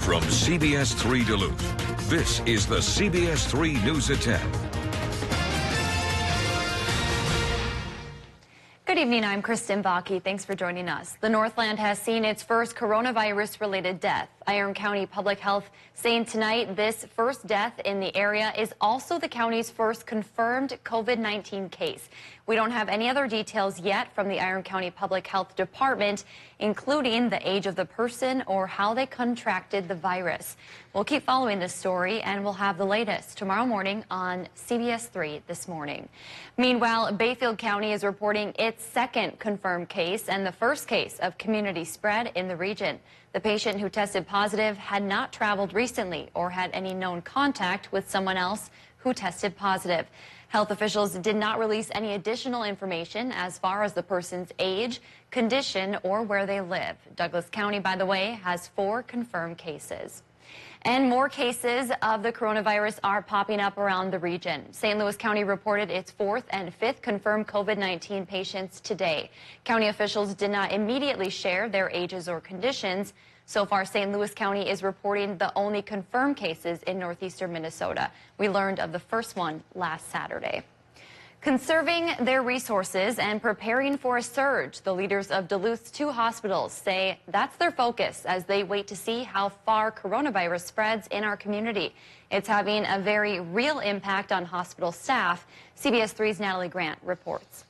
From CBS3 Duluth, this is the CBS3 News at 10. Good evening, I'm Kristen Bakke. Thanks for joining us. The Northland has seen its first coronavirus-related death. Iron County Public Health saying tonight this first death in the area is also the county's first confirmed COVID-19 case. We don't have any other details yet from the Iron County Public Health Department, including the age of the person or how they contracted the virus. We'll keep following this story, and we'll have the latest tomorrow morning on CBS3 This Morning. Meanwhile, Bayfield County is reporting its second confirmed case and the first case of community spread in the region. The patient who tested positive had not traveled recently or had any known contact with someone else who tested positive. Health officials did not release any additional information as far as the person's age, condition, or where they live. Douglas County, by the way, has 4 confirmed cases. And more cases of the coronavirus are popping up around the region. St. Louis County reported its 4th and 5th confirmed COVID-19 patients today. County officials did not immediately share their ages or conditions. So far, St. Louis County is reporting the only confirmed cases in northeastern Minnesota. We learned of the first one last Saturday. Conserving their resources and preparing for a surge, the leaders of Duluth's 2 hospitals say that's their focus as they wait to see how far coronavirus spreads in our community. It's having a very real impact on hospital staff. CBS 3's Natalie Grant reports.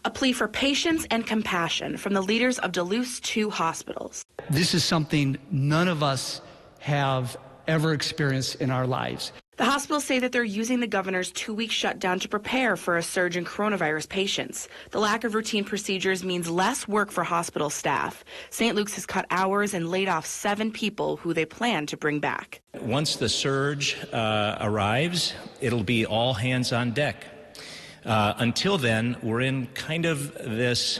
A plea for patience and compassion from the leaders of Duluth's 2 hospitals. This is something none of us have ever experienced in our lives. The hospitals say that they're using the governor's 2-week shutdown to prepare for a surge in coronavirus patients. The lack of routine procedures means less work for hospital staff. St. Luke's has cut hours and laid off 7 people who they plan to bring back. Once the surge arrives, it'll be all hands on deck. Until then, we're in kind of this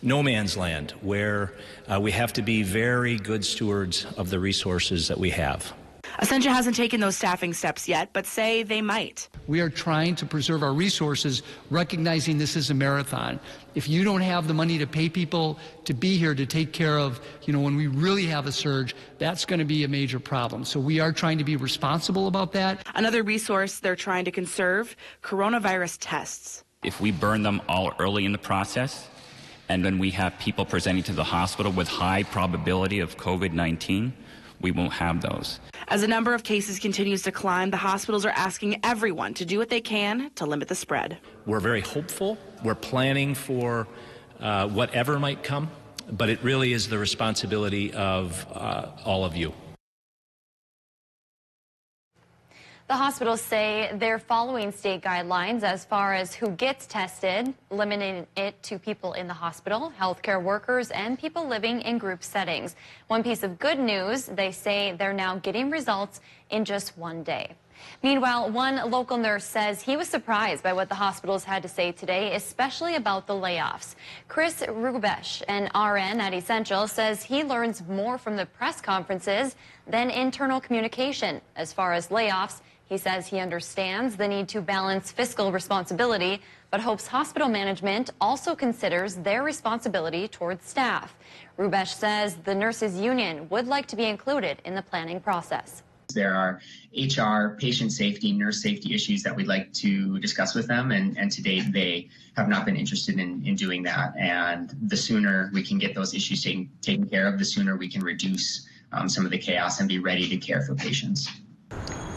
no man's land where we have to be very good stewards of the resources that we have. Essentia hasn't taken those staffing steps yet, but say they might. We are trying to preserve our resources, recognizing this is a marathon. If you don't have the money to pay people to be here to take care of, when we really have a surge, that's going to be a major problem. So we are trying to be responsible about that. Another resource they're trying to conserve, coronavirus tests. If we burn them all early in the process, and then we have people presenting to the hospital with high probability of COVID-19, we won't have those. As the number of cases continues to climb, the hospitals are asking everyone to do what they can to limit the spread. We're very hopeful. We're planning for whatever might come, but it really is the responsibility of all of you. The hospitals say they're following state guidelines as far as who gets tested, limiting it to people in the hospital, healthcare workers, and people living in group settings. One piece of good news, they say they're now getting results in just 1 day. Meanwhile, one local nurse says he was surprised by what the hospitals had to say today, especially about the layoffs. Chris Rubesh, an RN at Essential, says he learns more from the press conferences than internal communication. As far as layoffs, he says he understands the need to balance fiscal responsibility, but hopes hospital management also considers their responsibility towards staff. Rubesh says the nurses' union would like to be included in the planning process. There are HR, patient safety, nurse safety issues that we'd like to discuss with them, and to date they have not been interested in doing that. And the sooner we can get those issues taken care of, the sooner we can reduce some of the chaos and be ready to care for patients.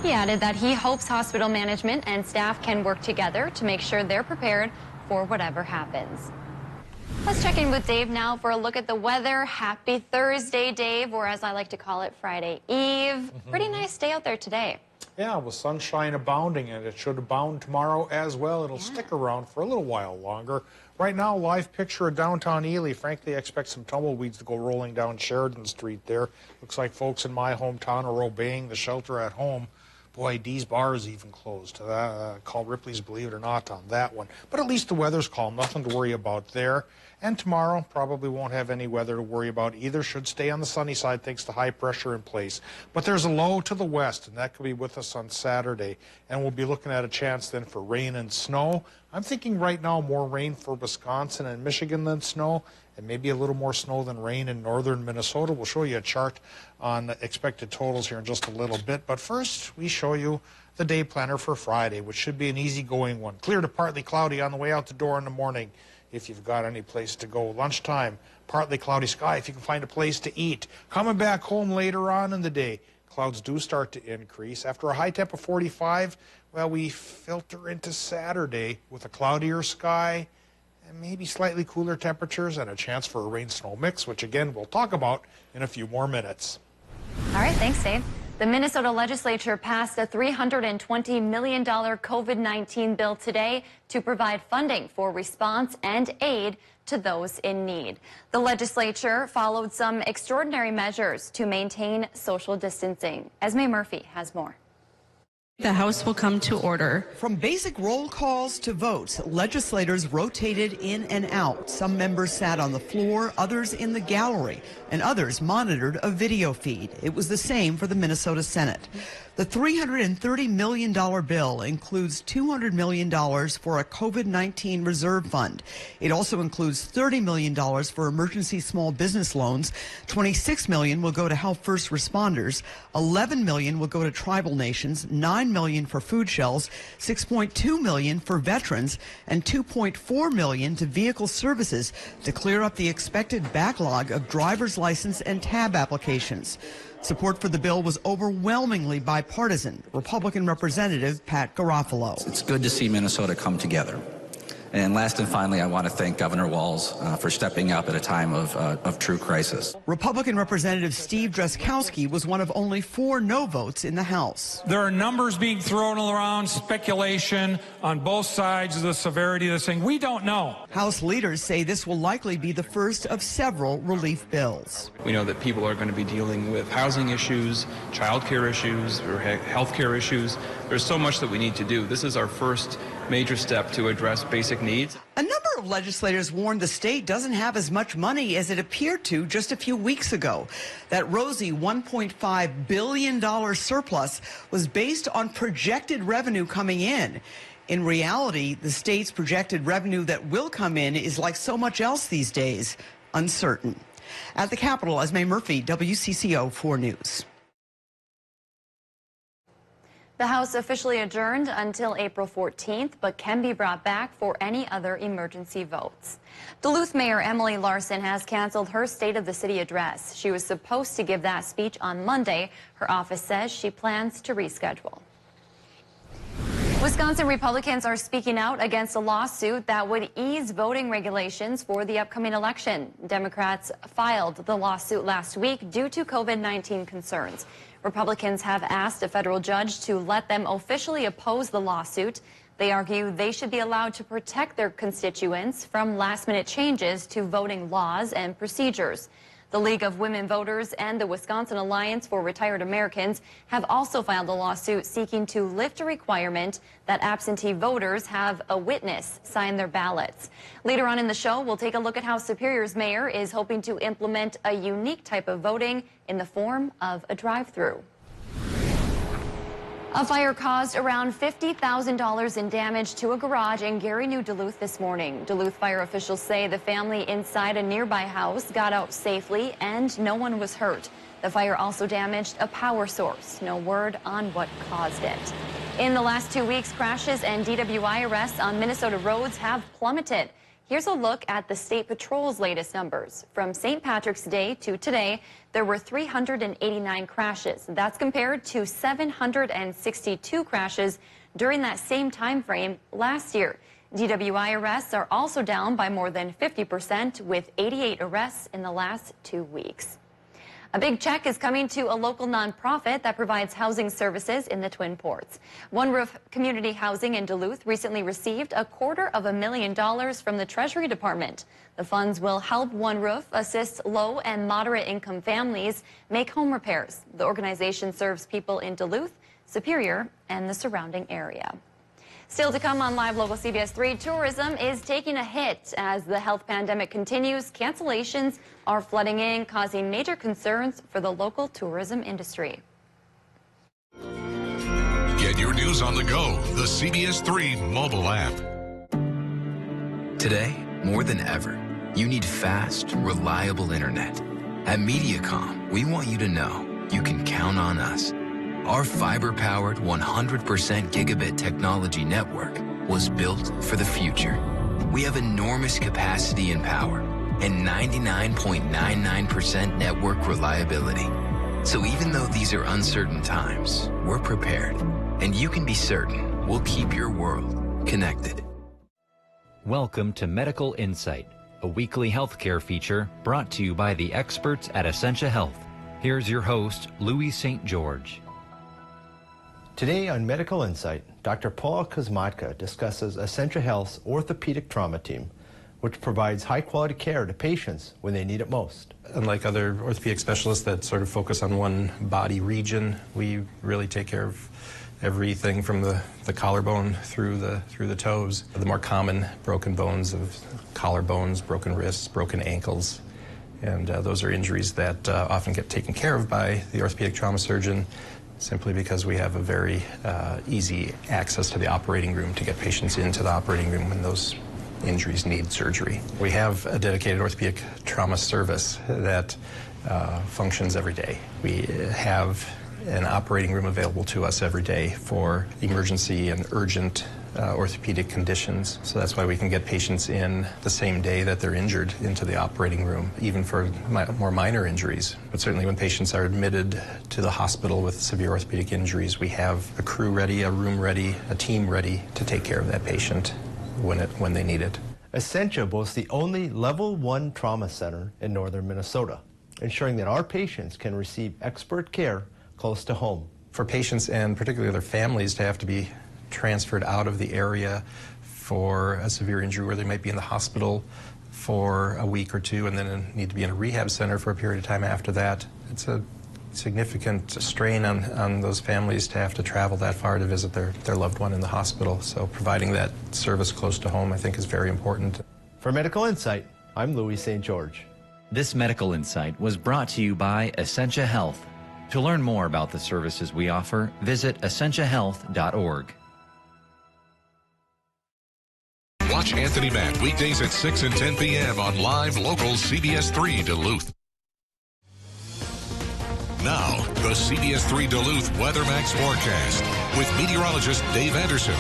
He added that he hopes hospital management and staff can work together to make sure they're prepared for whatever happens. Let's check in with Dave now for a look at the weather. Happy Thursday, Dave, or as I like to call it, Friday Eve. Pretty nice day out there today. Yeah, with sunshine abounding, and it should abound tomorrow as well. It'll stick around for a little while longer. Right now, live picture of downtown Ely. Frankly, I expect some tumbleweeds to go rolling down Sheridan Street there. Looks like folks in my hometown are obeying the shelter at home. Boy, Dee's Bar is even closed. Call Ripley's, believe it or not, on that one. But at least the weather's calm. Nothing to worry about there. And tomorrow probably won't have any weather to worry about either. Should stay on the sunny side thanks to high pressure in place. But there's a low to the west, and that could be with us on Saturday. And we'll be looking at a chance then for rain and snow. I'm thinking right now more rain for Wisconsin and Michigan than snow, and maybe a little more snow than rain in northern Minnesota. We'll show you a chart on expected totals here in just a little bit. But first, we show you the day planner for Friday, which should be an easygoing one. Clear to partly cloudy on the way out the door in the morning if you've got any place to go. Lunchtime, partly cloudy sky if you can find a place to eat. Coming back home later on in the day, clouds do start to increase. After a high temp of 45, well, we filter into Saturday with a cloudier sky and maybe slightly cooler temperatures and a chance for a rain-snow mix, which again we'll talk about in a few more minutes. All right, thanks, Dave. The Minnesota legislature passed a $320 million COVID-19 bill today to provide funding for response and aid to those in need. The legislature followed some extraordinary measures to maintain social distancing. Esme Murphy has more. The House will come to order. From basic roll calls to votes, legislators rotated in and out. Some members sat on the floor, others in the gallery, and others monitored a video feed. It was the same for the Minnesota Senate. The $330 million bill includes $200 million for a COVID-19 reserve fund. It also includes $30 million for emergency small business loans. $26 million will go to help first responders. $11 million will go to tribal nations. $9 million for food shelves. $6.2 million for veterans. And $2.4 million to vehicle services to clear up the expected backlog of driver's license and tab applications. Support for the bill was overwhelmingly bipartisan. Republican Representative Pat Garofalo. It's good to see Minnesota come together. And last and finally, I want to thank Governor Walz for stepping up at a time of true crisis. Republican Representative Steve Drazkowski was one of only 4 no votes in the House. There are numbers being thrown around, speculation on both sides of the severity of this thing. We don't know. House leaders say this will likely be the first of several relief bills. We know that people are going to be dealing with housing issues, child care issues, or health care issues. There's so much that we need to do. This is our first major step to address basic needs. A number of legislators warned the state doesn't have as much money as it appeared to just a few weeks ago. That rosy $1.5 billion surplus was based on projected revenue coming in. In reality, the state's projected revenue that will come in is like so much else these days, uncertain. At the Capitol, Esme Murphy, WCCO 4 News. The House officially adjourned until April 14th, but can be brought back for any other emergency votes. Duluth Mayor Emily Larson has canceled her State of the City address. She was supposed to give that speech on Monday. Her office says she plans to reschedule. Wisconsin Republicans are speaking out against a lawsuit that would ease voting regulations for the upcoming election. Democrats filed the lawsuit last week due to COVID-19 concerns. Republicans have asked a federal judge to let them officially oppose the lawsuit. They argue they should be allowed to protect their constituents from last-minute changes to voting laws and procedures. The League of Women Voters and the Wisconsin Alliance for Retired Americans have also filed a lawsuit seeking to lift a requirement that absentee voters have a witness sign their ballots. Later on in the show, we'll take a look at how Superior's mayor is hoping to implement a unique type of voting in the form of a drive-through. A fire caused around $50,000 in damage to a garage in Gary, New Duluth this morning. Duluth fire officials say the family inside a nearby house got out safely and no one was hurt. The fire also damaged a power source. No word on what caused it. In the last 2 weeks, crashes and DWI arrests on Minnesota roads have plummeted. Here's a look at the State Patrol's latest numbers. From St. Patrick's Day to today, there were 389 crashes. That's compared to 762 crashes during that same time frame last year. DWI arrests are also down by more than 50%, with 88 arrests in the last 2 weeks. A big check is coming to a local nonprofit that provides housing services in the Twin Ports. One Roof Community Housing in Duluth recently received $250,000 from the Treasury Department. The funds will help One Roof assist low and moderate income families make home repairs. The organization serves people in Duluth, Superior, and the surrounding area. Still to come on Live Local CBS 3, tourism is taking a hit as the health pandemic continues. Cancellations are flooding in, causing major concerns for the local tourism industry. Get your news on the go, the CBS 3 mobile app. Today, more than ever, you need fast, reliable internet. At Mediacom, we want you to know you can count on us. Our fiber-powered 100% gigabit technology network was built for the future. We have enormous capacity and power and 99.99% network reliability. So even though these are uncertain times, we're prepared. And you can be certain we'll keep your world connected. Welcome to Medical Insight, a weekly healthcare feature brought to you by the experts at Essentia Health. Here's your host, Louis St. George. Today on Medical Insight, Dr. Paul Kosmatka discusses Essentia Health's orthopedic trauma team, which provides high-quality care to patients when they need it most. Unlike other orthopedic specialists that sort of focus on one body region, we really take care of everything from the collarbone through the toes. The more common broken bones of collarbones, broken wrists, broken ankles, and those are injuries that often get taken care of by the orthopedic trauma surgeon, simply because we have a very easy access to the operating room to get patients into the operating room when those injuries need surgery. We have a dedicated orthopedic trauma service that functions every day. We have an operating room available to us every day for emergency and urgent orthopedic conditions. So that's why we can get patients in the same day that they're injured into the operating room, even for more minor injuries. But certainly when patients are admitted to the hospital with severe orthopedic injuries, we have a crew ready, a room ready, a team ready to take care of that patient when they need it. Essentia boasts the only Level 1 trauma center in northern Minnesota, ensuring that our patients can receive expert care close to home. For patients and particularly their families to have to be transferred out of the area for a severe injury where they might be in the hospital for a week or two and then need to be in a rehab center for a period of time after that, it's a significant strain on those families to have to travel that far to visit their loved one in the hospital. So providing that service close to home, I think, is very important. For Medical Insight, I'm Louis St. George. This Medical Insight was brought to you by Essentia Health. To learn more about the services we offer, visit essentiahealth.org. Watch Anthony Mack weekdays at 6 and 10 p.m. on Live Local CBS 3 Duluth. Now, the CBS 3 Duluth WeatherMax forecast with meteorologist Dave Anderson.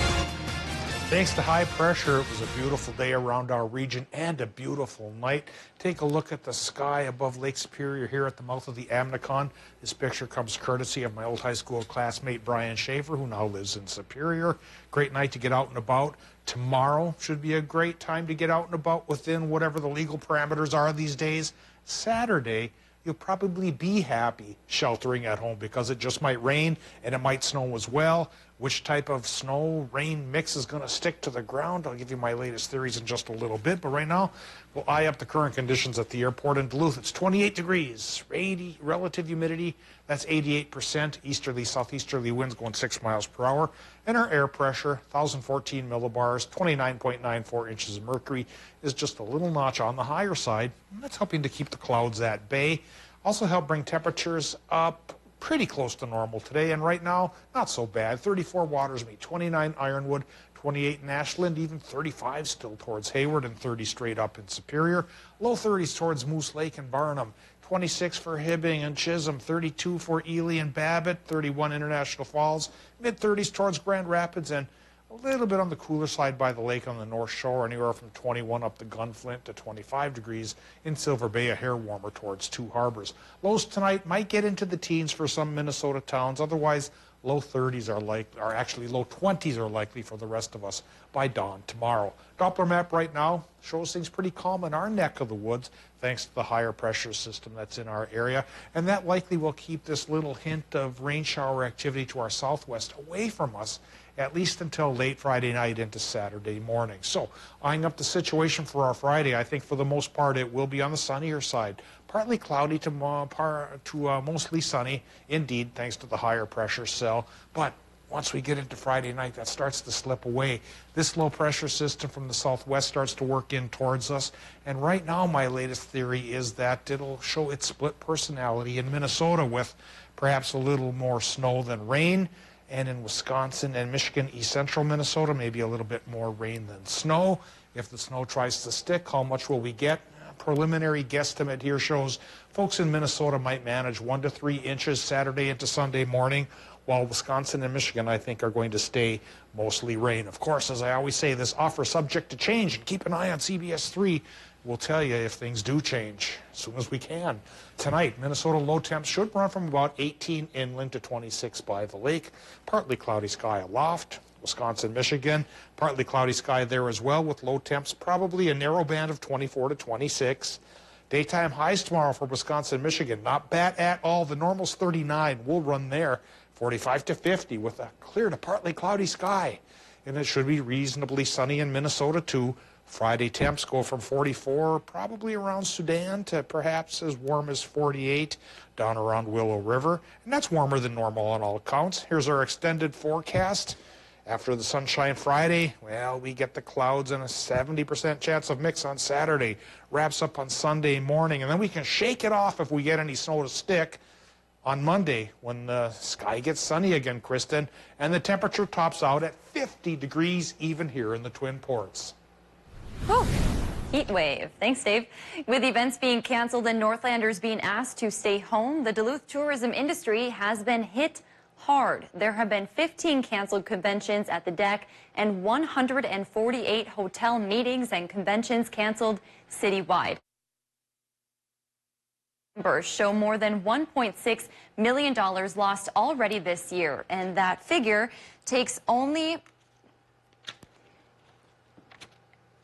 Thanks to high pressure, it was a beautiful day around our region and a beautiful night. Take a look at the sky above Lake Superior here at the mouth of the Amnicon. This picture comes courtesy of my old high school classmate Brian Schaefer, who now lives in Superior. Great night to get out and about. Tomorrow should be a great time to get out and about within whatever the legal parameters are these days. Saturday, you'll probably be happy sheltering at home because it just might rain and it might snow as well. Which type of snow-rain mix is going to stick to the ground? I'll give you my latest theories in just a little bit, but right now, we'll eye up the current conditions at the airport in Duluth. It's 28 degrees, 80 relative humidity, that's 88%, easterly, southeasterly winds going 6 miles per hour, and our air pressure, 1,014 millibars, 29.94 inches of mercury, is just a little notch on the higher side. That's helping to keep the clouds at bay. Also help bring temperatures up pretty close to normal today, and right now, not so bad. 34 Watersmeet, 29 Ironwood, 28 in Ashland, even 35 still towards Hayward, and 30 straight up in Superior. Low 30s towards Moose Lake and Barnum, 26 for Hibbing and Chisholm, 32 for Ely and Babbitt, 31 International Falls, mid-30s towards Grand Rapids, and a little bit on the cooler side by the lake on the North Shore, anywhere from 21 up to Gunflint to 25 degrees in Silver Bay, a hair warmer towards Two Harbors. Lows tonight might get into the teens for some Minnesota towns. Otherwise, low 30s are actually low 20s are likely for the rest of us by dawn tomorrow. Doppler map right now shows things pretty calm in our neck of the woods thanks to the higher pressure system that's in our area, and that likely will keep this little hint of rain shower activity to our southwest away from us at least until late Friday night into Saturday morning. So, eyeing up the situation for our Friday, I think for the most part it will be on the sunnier side. Partly cloudy to mostly sunny, indeed, thanks to the higher pressure cell. But once we get into Friday night, that starts to slip away. This low pressure system from the southwest starts to work in towards us. And right now, my latest theory is that it'll show its split personality in Minnesota with perhaps a little more snow than rain. And in Wisconsin and Michigan, east central Minnesota, maybe a little bit more rain than snow. If the snow tries to stick, how much will we get? Preliminary guesstimate here shows folks in Minnesota might manage 1 to 3 inches Saturday into Sunday morning, while Wisconsin and Michigan, I think, are going to stay mostly rain. Of course, as I always say, this offer subject to change, and keep an eye on CBS3. We'll tell you if things do change as soon as we can. Tonight, Minnesota low temps should run from about 18 inland to 26 by the lake. Partly cloudy sky aloft. Wisconsin, Michigan, partly cloudy sky there as well with low temps, probably a narrow band of 24 to 26. Daytime highs tomorrow for Wisconsin, Michigan, not bad at all. The normal's 39. We'll run there 45 to 50 with a clear to partly cloudy sky. And it should be reasonably sunny in Minnesota too. Friday temps go from 44, probably around Sudan, to perhaps as warm as 48 down around Willow River. And that's warmer than normal on all accounts. Here's our extended forecast. After the sunshine Friday, well, we get the clouds and a 70% chance of mix on Saturday. Wraps up on Sunday morning, and then we can shake it off if we get any snow to stick on Monday when the sky gets sunny again, Kristen, and the temperature tops out at 50 degrees even here in the Twin Ports. Whew. Heat wave. Thanks, Dave. With events being canceled and Northlanders being asked to stay home, the Duluth tourism industry has been hit hard. There have been 15 canceled conventions at the deck and 148 hotel meetings and conventions canceled citywide. Numbers show more than $1.6 million lost already this year, and that figure takes only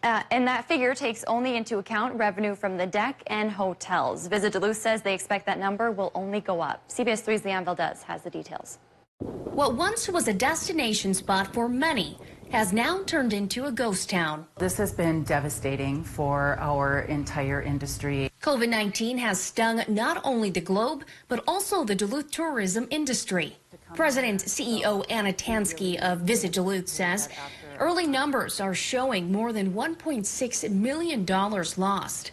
into account revenue from the deck and hotels. Visit Duluth says they expect that number will only go up. CBS 3's Leanne Valdez has the details. What once was a destination spot for many has now turned into a ghost town. This has been devastating for our entire industry. COVID-19 has stung not only the globe, but also the Duluth tourism industry. President CEO Anna Tansky of Visit Duluth says early numbers are showing more than $1.6 million lost.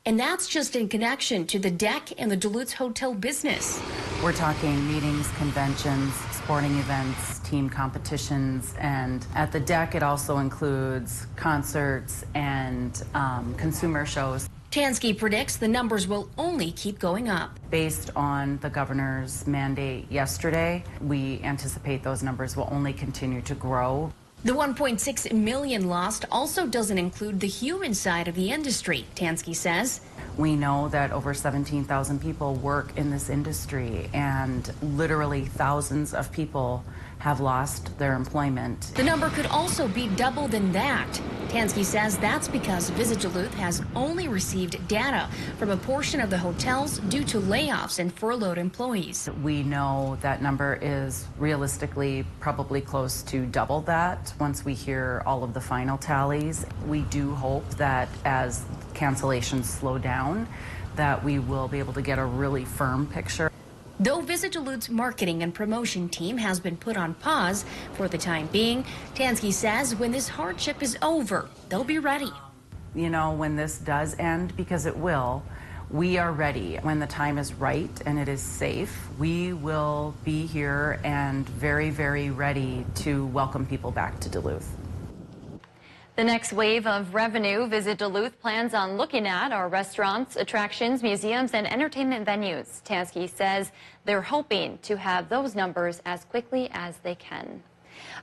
And that's just in connection to the deck and the Duluth hotel business. We're talking meetings, conventions, sporting events, team competitions, and at the deck it also includes concerts and consumer shows. Tansky predicts the numbers will only keep going up. Based on the governor's mandate yesterday, we anticipate those numbers will only continue to grow. The $1.6 million lost also doesn't include the human side of the industry, Tansky says. We know that over 17,000 people work in this industry, and literally thousands of people have lost their employment. The number could also be double than that. Tansky says that's because Visit Duluth has only received data from a portion of the hotels due to layoffs and furloughed employees. We know that number is realistically probably close to double that once we hear all of the final tallies. We do hope that as cancellations slow down, that we will be able to get a really firm picture. Though Visit Duluth's marketing and promotion team has been put on pause for the time being, Tansky says when this hardship is over, they'll be ready. You know, when this does end, because it will, we are ready. When the time is right and it is safe, we will be here and very, very ready to welcome people back to Duluth. The next wave of revenue Visit Duluth plans on looking at are restaurants, attractions, museums, and entertainment venues. Tansky says they're hoping to have those numbers as quickly as they can.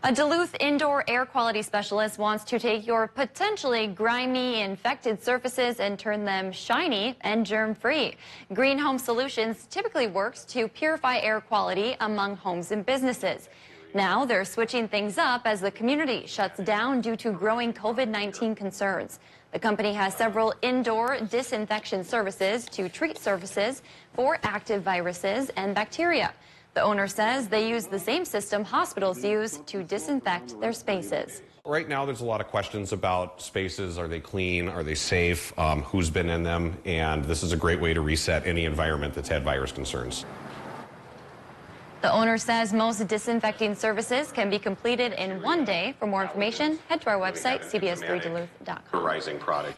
A Duluth indoor air quality specialist wants to take your potentially grimy, infected surfaces and turn them shiny and germ-free. Green Home Solutions typically works to purify air quality among homes and businesses. Now they're switching things up as the community shuts down due to growing COVID-19 concerns. The company has several indoor disinfection services to treat surfaces for active viruses and bacteria. The owner says they use the same system hospitals use to disinfect their spaces. Right now there's a lot of questions about spaces. Are they clean? Are they safe? Who's been in them? And this is a great way to reset any environment that's had virus concerns. The owner says most disinfecting services can be completed in one day. For more information, head to our website, CBS3Duluth.com. Rising product.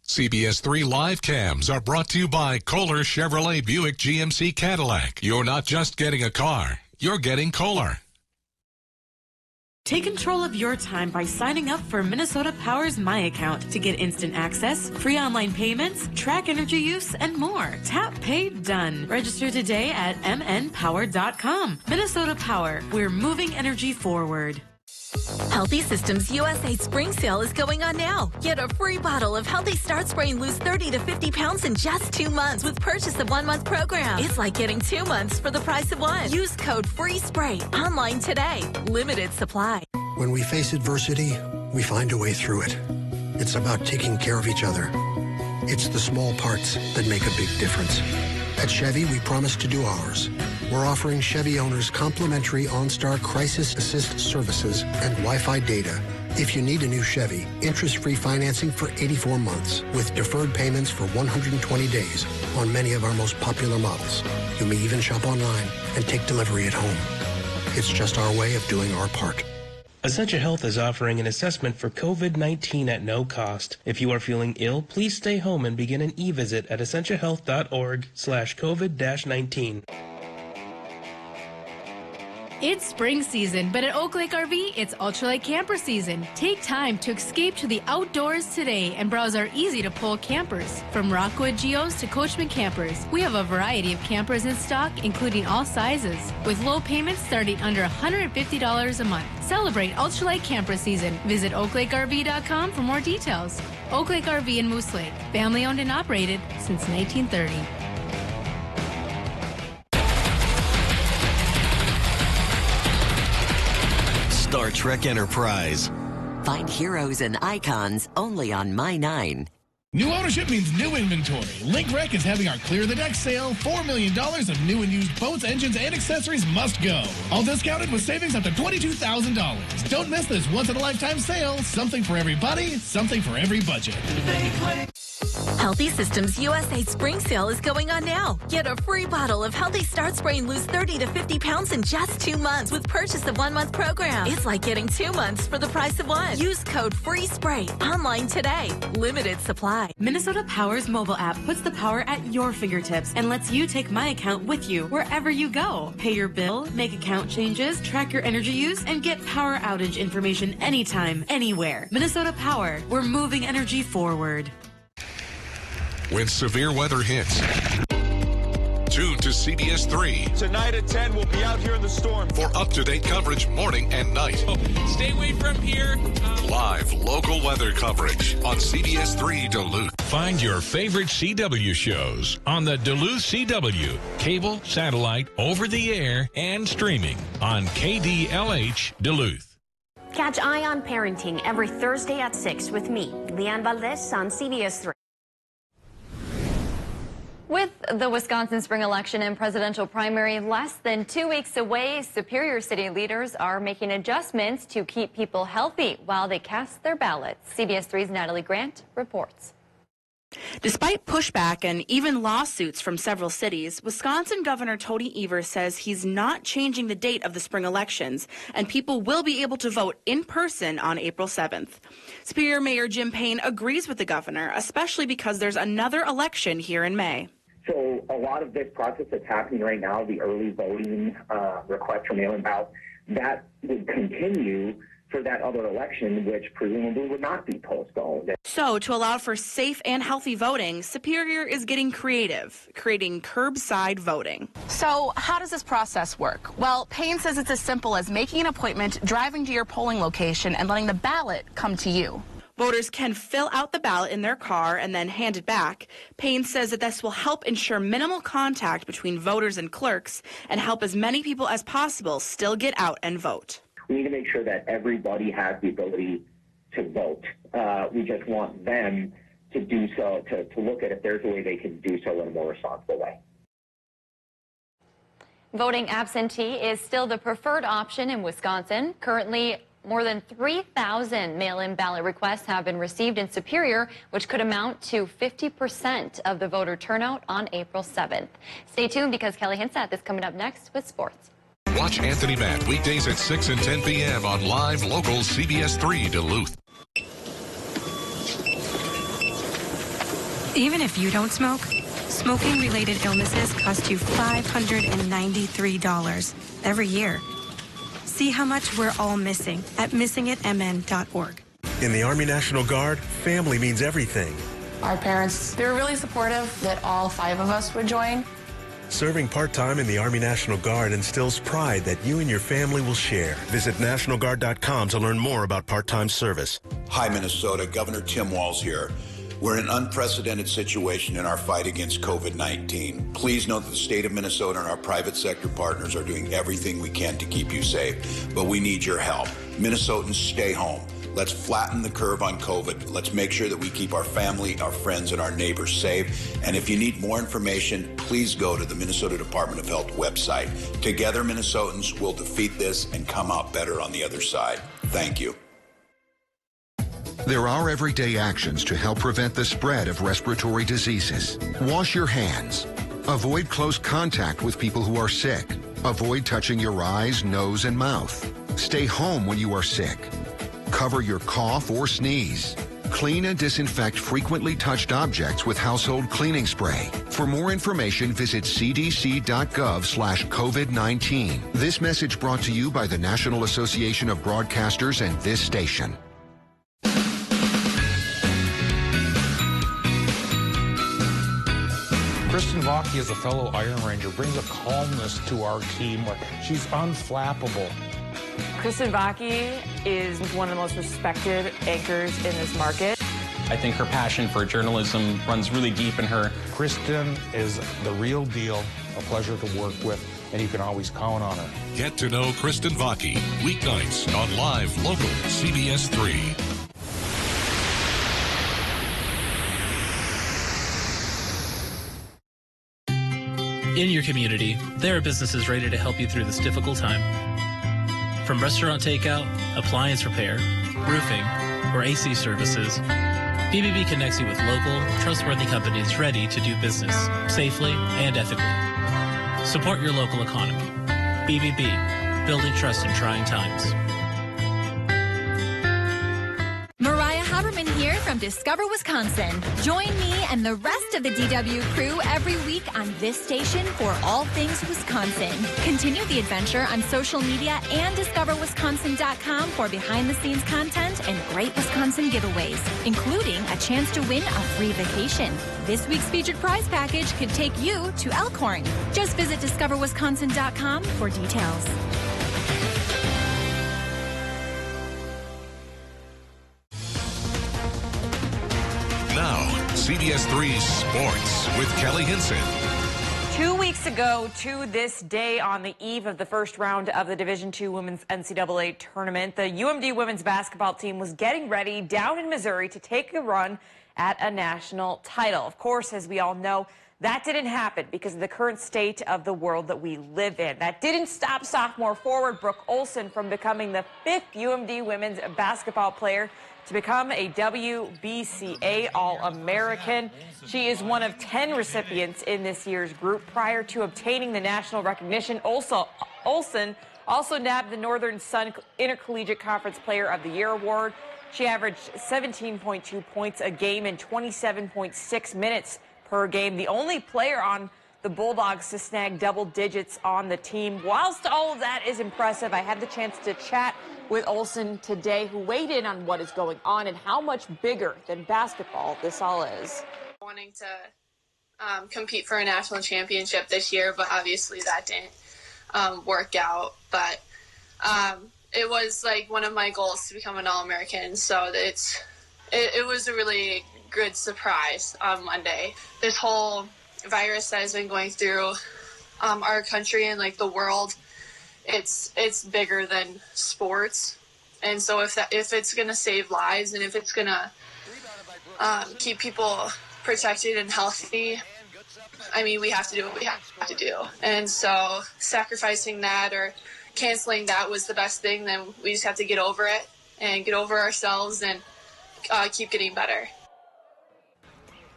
CBS3 live cams are brought to you by Kohler Chevrolet Buick GMC Cadillac. You're not just getting a car, you're getting Kohler. Take control of your time by signing up for Minnesota Power's My Account to get instant access, free online payments, track energy use, and more. Tap, pay, done. Register today at mnpower.com. Minnesota Power, we're moving energy forward. Healthy Systems USA Spring Sale is going on now. Get a free bottle of Healthy Start Spray and lose 30 to 50 pounds in just 2 months with purchase of 1 month program. It's like getting 2 months for the price of one. Use code FREESPRAY online today. Limited supply. When we face adversity, we find a way through it. It's about taking care of each other. It's the small parts that make a big difference. At Chevy, we promise to do ours. We're offering Chevy owners complimentary OnStar Crisis Assist services and Wi-Fi data. If you need a new Chevy, interest-free financing for 84 months with deferred payments for 120 days on many of our most popular models. You may even shop online and take delivery at home. It's just our way of doing our part. Essentia Health is offering an assessment for COVID-19 at no cost. If you are feeling ill, please stay home and begin an e-visit at essentiahealth.org/COVID-19. It's spring season, but at Oak Lake RV, it's ultralight camper season. Take time to escape to the outdoors today and browse our easy-to-pull campers. From Rockwood Geos to Coachman campers, we have a variety of campers in stock, including all sizes, with low payments starting under $150 a month. Celebrate ultralight camper season. Visit oaklakerv.com for more details. Oak Lake RV in Moose Lake, family-owned and operated since 1930. Star Trek Enterprise. Find heroes and icons only on My 9. New ownership means new inventory. Link Rec is having our Clear the Deck sale. $4 million of new and used boats, engines, and accessories must go. All discounted with savings up to $22,000. Don't miss this once-in-a-lifetime sale. Something for everybody, something for every budget. Healthy Systems USA Spring Sale is going on now. Get a free bottle of Healthy Start Spray and lose 30 to 50 pounds in just 2 months with purchase of 1 month program. It's like getting 2 months for the price of one. Use code FREESPRAY online today. Limited supply. Minnesota Power's mobile app puts the power at your fingertips and lets you take My Account with you wherever you go. Pay your bill, make account changes, track your energy use, and get power outage information anytime, anywhere. Minnesota Power, we're moving energy forward. When severe weather hits, tune to CBS3. Tonight at 10, we'll be out here in the storm. For up-to-date coverage morning and night. Stay away from here. Live local weather coverage on CBS3 Duluth. Find your favorite CW shows on the Duluth CW, cable, satellite, over-the-air, and streaming on KDLH Duluth. Catch Eye on Parenting every Thursday at 6 with me, Leanne Valdez on CBS3. With the Wisconsin spring election and presidential primary less than 2 weeks away, Superior City leaders are making adjustments to keep people healthy while they cast their ballots. CBS3's Natalie Grant reports. Despite pushback and even lawsuits from several cities, Wisconsin Governor Tony Evers says he's not changing the date of the spring elections, and people will be able to vote in person on April 7th. Superior Mayor Jim Payne agrees with the governor, especially because there's another election here in May. So a lot of this process that's happening right now, the early voting request for mail-in ballots, that would continue for that other election, which presumably would not be postponed. So to allow for safe and healthy voting, Superior is getting creative, creating curbside voting. So how does this process work? Well, Payne says it's as simple as making an appointment, driving to your polling location, and letting the ballot come to you. Voters can fill out the ballot in their car and then hand it back. Payne says that this will help ensure minimal contact between voters and clerks and help as many people as possible still get out and vote. We need to make sure that everybody has the ability to vote. We just want them to do so, to look at if there's a way they can do so in a more responsible way. Voting absentee is still the preferred option in Wisconsin. Currently, More than 3,000 mail-in ballot requests have been received in Superior, which could amount to 50% of the voter turnout on April 7th. Stay tuned because Kelly Hinsat is coming up next with sports. Watch Anthony Matt weekdays at 6 and 10 p.m. on live local CBS3 Duluth. Even if you don't smoke, smoking-related illnesses cost you $593 every year. See how much we're all missing at missingitmn.org. In the Army National Guard, family means everything. Our parents, they were really supportive that all 5 of us would join. Serving part-time in the Army National Guard instills pride that you and your family will share. Visit NationalGuard.com to learn more about part-time service. Hi, Minnesota. Governor Tim Walz here. We're in an unprecedented situation in our fight against COVID-19. Please note that the state of Minnesota and our private sector partners are doing everything we can to keep you safe, but we need your help. Minnesotans, stay home. Let's flatten the curve on COVID. Let's make sure that we keep our family, our friends, and our neighbors safe. And if you need more information, please go to the Minnesota Department of Health website. Together, Minnesotans will defeat this and come out better on the other side. Thank you. There are everyday actions to help prevent the spread of respiratory diseases. Wash your hands. Avoid close contact with people who are sick. Avoid touching your eyes, nose, and mouth. Stay home when you are sick. Cover your cough or sneeze. Clean and disinfect frequently touched objects with household cleaning spray. For more information, visit cdc.gov/COVID-19. This message brought to you by the National Association of Broadcasters and this station. Kristen Vaki, as a fellow Iron Ranger, brings a calmness to our team. She's unflappable. Kristen Vaki is one of the most respected anchors in this market. I think her passion for journalism runs really deep in her. Kristen is the real deal, a pleasure to work with, and you can always count on her. Get to know Kristen Vaki, weeknights on live local CBS3. In your community, there are businesses ready to help you through this difficult time. From restaurant takeout, appliance repair, roofing, or AC services, BBB connects you with local, trustworthy companies ready to do business safely and ethically. Support your local economy. BBB, building trust in trying times. Mariah Haberman here from Discover Wisconsin. Join me and the rest of the DW crew every week on this station for all things Wisconsin. Continue the adventure on social media and discoverwisconsin.com for behind-the-scenes content and great Wisconsin giveaways, including a chance to win a free vacation. This week's featured prize package could take you to Elkhorn. Just visit discoverwisconsin.com for details. Now, CBS3 Sports with Kelly Hinson. 2 weeks ago to this day, on the eve of the first round of the Division II Women's NCAA Tournament, the UMD women's basketball team was getting ready down in Missouri to take a run at a national title. Of course, as we all know, that didn't happen because of the current state of the world that we live in. That didn't stop sophomore forward Brooke Olson from becoming the 5th UMD women's basketball player to become a WBCA All-American. She is one of 10 recipients in this year's group. Prior to obtaining the national recognition, Olson also nabbed the Northern Sun Intercollegiate Conference Player of the Year award. She averaged 17.2 points a game in 27.6 minutes per game. The only player on the Bulldogs to snag double digits on the team. Whilst all of that is impressive, I had the chance to chat with Olson today, who weighed in on what is going on and how much bigger than basketball this all is. Wanting to compete for a national championship this year, but obviously that didn't work out. But it was like one of my goals to become an All-American, so it was a really good surprise on Monday. This whole virus that has been going through our country and like the world, it's bigger than sports, and so if it's gonna save lives and if it's gonna keep people protected and healthy, I mean, we have to do what we have to do. And so sacrificing that or canceling that was the best thing. Then we just have to get over it and get over ourselves and keep getting better.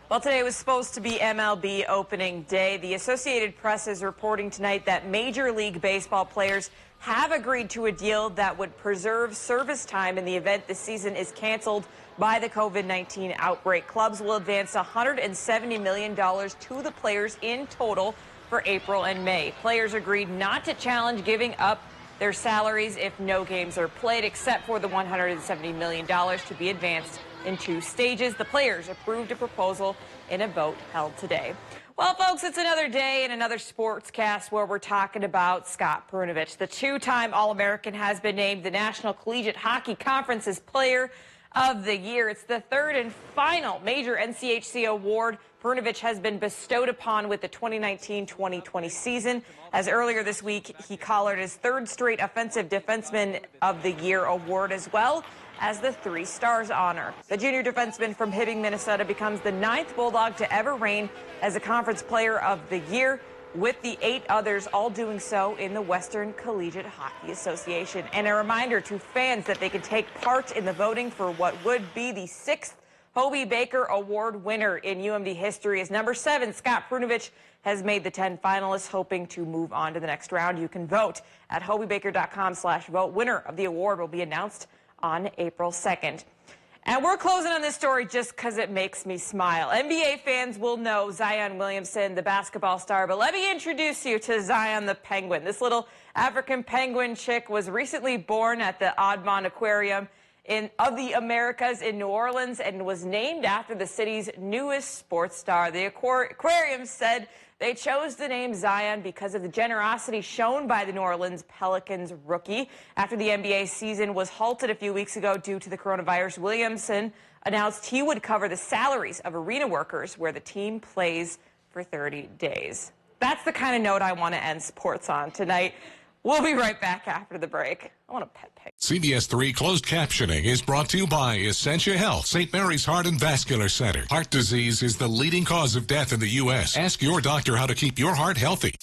Well, today was supposed to be MLB opening day. The Associated Press is reporting tonight that Major League Baseball players have agreed to a deal that would preserve service time in the event the season is canceled by the COVID-19 outbreak. Clubs will advance $170 million to the players in total for April and May. Players agreed not to challenge giving up their salaries if no games are played, except for the $170 million to be advanced in 2 stages. The players approved a proposal in a vote held today. Well, folks, it's another day and another sportscast where we're talking about Scott Perunovich. The 2-time All-American has been named the National Collegiate Hockey Conference's Player of the Year. It's the 3rd and final major NCHC award Perunovich has been bestowed upon with the 2019-2020 season, as earlier this week he collared his 3rd straight Offensive Defenseman of the Year award, as well as the 3 Stars honor. The junior defenseman from Hibbing, Minnesota becomes the 9th Bulldog to ever reign as a Conference Player of the Year, with the 8 others all doing so in the Western Collegiate Hockey Association. And a reminder to fans that they can take part in the voting for what would be the 6th Hobey Baker Award winner in UMD history, as number 7, Scott Perunovich, has made the 10 finalists, hoping to move on to the next round. You can vote at hobeybaker.com/vote. Winner of the award will be announced on April 2nd. And we're closing on this story just because it makes me smile. NBA fans will know Zion Williamson, the basketball star, but let me introduce you to Zion the Penguin. This little African penguin chick was recently born at the Audubon Aquarium of the Americas in New Orleans and was named after the city's newest sports star. The aquarium said they chose the name Zion because of the generosity shown by the New Orleans Pelicans rookie. After the NBA season was halted a few weeks ago due to the coronavirus, Williamson announced he would cover the salaries of arena workers where the team plays for 30 days. That's the kind of note I want to end sports on tonight. We'll be right back after the break. I want a pet pig. CBS3 closed captioning is brought to you by Essentia Health, St. Mary's Heart and Vascular Center. Heart disease is the leading cause of death in the U.S. Ask your doctor how to keep your heart healthy.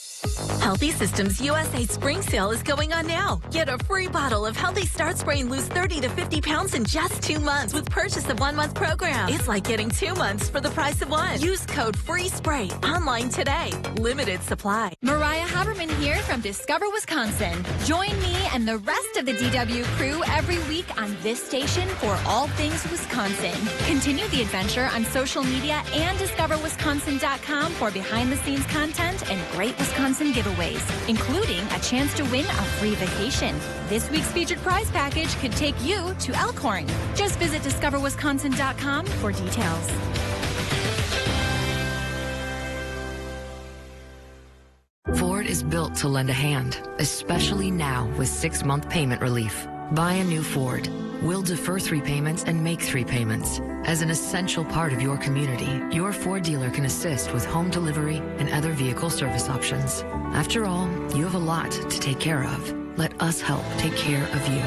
Healthy Systems USA Spring Sale is going on now. Get a free bottle of Healthy Start Spray and lose 30 to 50 pounds in just 2 months with purchase of 1-month program. It's like getting 2 months for the price of 1. Use code FREESPRAY online today. Limited supply. Mariah Haberman here from Discover, Wisconsin. Join me and the rest of the DW crew every week on this station for all things Wisconsin. Continue the adventure on social media and discoverwisconsin.com for behind-the-scenes content and great Wisconsin giveaways, including a chance to win a free vacation. This week's featured prize package could take you to Elkhorn. Just visit discoverwisconsin.com for details. Ford is built to lend a hand, especially now with 6-month payment relief. Buy a new Ford. We'll defer 3 payments and make 3 payments. As an essential part of your community, your Ford dealer can assist with home delivery and other vehicle service options. After all, you have a lot to take care of. Let us help take care of you.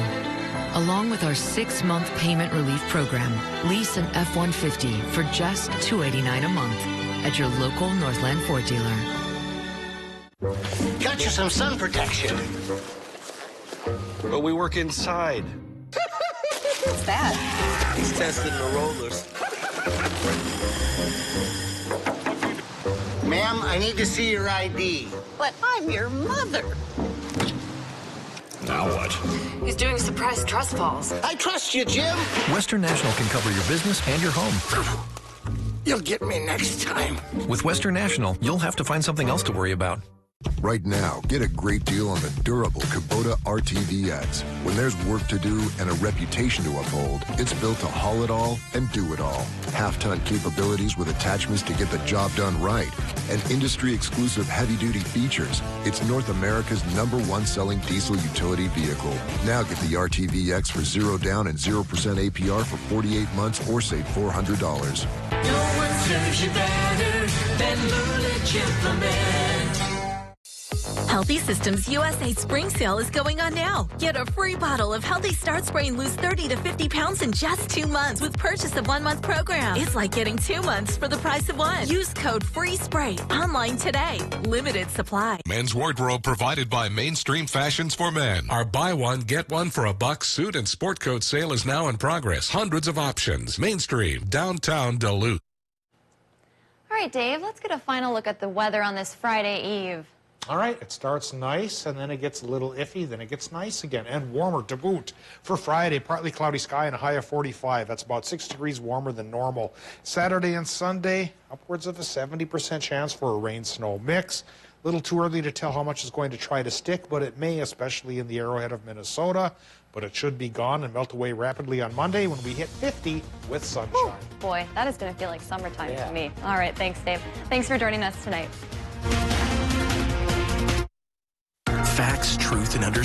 Along with our 6-month payment relief program, lease an F-150 for just $289 a month at your local Northland Ford dealer. Got you some sun protection. But we work inside. What's that? He's testing the rollers. Ma'am, I need to see your ID. But I'm your mother. Now what? He's doing surprise trust falls. I trust you, Jim. Western National can cover your business and your home. You'll get me next time. With Western National, you'll have to find something else to worry about. Right now, get a great deal on the durable Kubota RTVX. When there's work to do and a reputation to uphold, it's built to haul it all and do it all. Half-ton capabilities with attachments to get the job done right. And industry-exclusive heavy-duty features. It's North America's #1 selling diesel utility vehicle. Now get the RTVX for 0 down and 0% APR for 48 months or save $400. No one serves you better than Lulich Implement. Healthy Systems USA Spring Sale is going on now. Get a free bottle of Healthy Start Spray and lose 30 to 50 pounds in just 2 months with purchase of 1 month program. It's like getting 2 months for the price of one. Use code FREESPRAY online today. Limited supply. Men's wardrobe provided by Mainstream Fashions for Men. Our buy one, get one for a buck suit and sport coat sale is now in progress. Hundreds of options. Mainstream, downtown Duluth. All right, Dave, let's get a final look at the weather on this Friday Eve. All right, it starts nice, and then it gets a little iffy, then it gets nice again, and warmer to boot. For Friday, partly cloudy sky and a high of 45. That's about 6 degrees warmer than normal. Saturday and Sunday, upwards of a 70% chance for a rain-snow mix. A little too early to tell how much is going to try to stick, but it may, especially in the arrowhead of Minnesota. But it should be gone and melt away rapidly on Monday when we hit 50 with sunshine. Whew, boy, that is going to feel like summertime to me. All right, thanks, Dave. Thanks for joining us tonight. Facts, truth, and understanding.